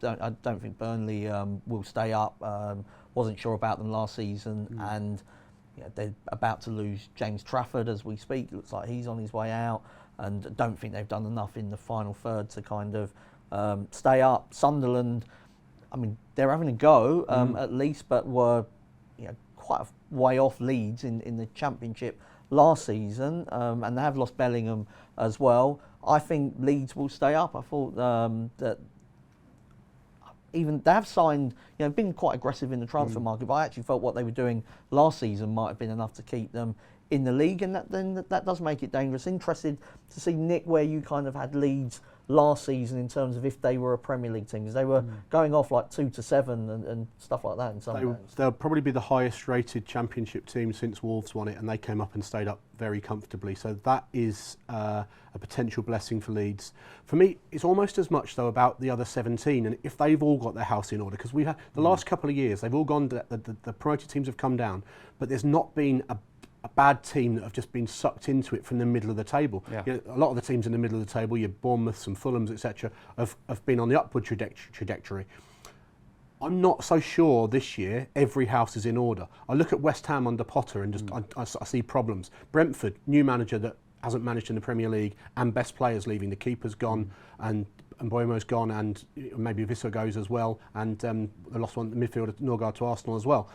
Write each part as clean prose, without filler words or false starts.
I don't think Burnley will stay up. Wasn't sure about them last season, and they're about to lose James Trafford as we speak. Looks like he's on his way out, and I don't think they've done enough in the final third to kind of stay up. Sunderland, I mean, they're having a go at least, but were quite a way off Leeds in the Championship last season, and they have lost Bellingham as well. I think Leeds will stay up. I thought that even they have signed, been quite aggressive in the transfer market, but I actually felt what they were doing last season might have been enough to keep them in the league, and that does make it dangerous. Interested to see, Nick, where you kind of had Leeds last season in terms of if they were a Premier League team, because they were going off like 2-7 and stuff like that in some games. They'll probably be the highest rated Championship team since Wolves won it, and they came up and stayed up very comfortably. So that is a potential blessing for Leeds. For me, it's almost as much though about the other 17, and if they've all got their house in order, because we've had the last couple of years, they've all gone, the promoted teams have come down, but there's not been a bad team that have just been sucked into it from the middle of the table. Yeah. A lot of the teams in the middle of the table, your Bournemouths and Fulhams, etc., have been on the upward trajectory. I'm not so sure this year every house is in order. I look at West Ham under Potter and just I see problems. Brentford, new manager that hasn't managed in the Premier League, and best players leaving. The keeper's gone, and Mboimo's gone, and maybe Visser goes as well, and the lost one, the midfielder Norgard to Arsenal as well.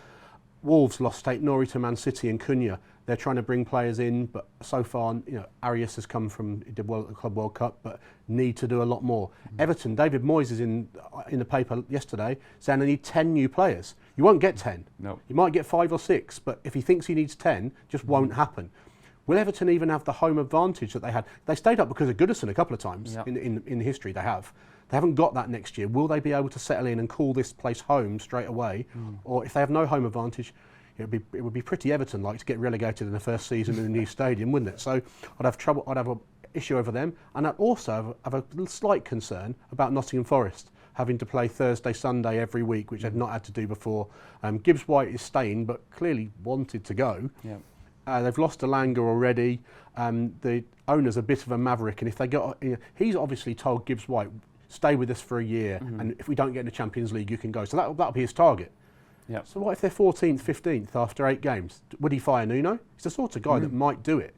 Wolves lost State Norrie to Man City and Cunha. They're trying to bring players in, but so far, Arias has come from, he did well at the Club World Cup, but need to do a lot more. Everton, David Moyes is in the paper yesterday saying they need 10 new players. You won't get 10. No. You might get 5 or 6, but if he thinks he needs 10, just won't happen. Will Everton even have the home advantage that they had? They stayed up because of Goodison a couple of times in history. They haven't got that next year. Will they be able to settle in and call this place home straight away? Or if they have no home advantage, it would be pretty Everton-like to get relegated in the first season in a new stadium, wouldn't it? So I'd have an issue over them, and I'd also have a slight concern about Nottingham Forest having to play Thursday, Sunday every week, which they've not had to do before. Gibbs White is staying, but clearly wanted to go. Yeah. They've lost Elanga already. The owner's a bit of a maverick, and if they got, he's obviously told Gibbs White, stay with us for a year, and if we don't get in the Champions League, you can go. So that'll be his target. Yep. So what if they're 14th, 15th after 8 games? Would he fire Nuno? He's the sort of guy that might do it.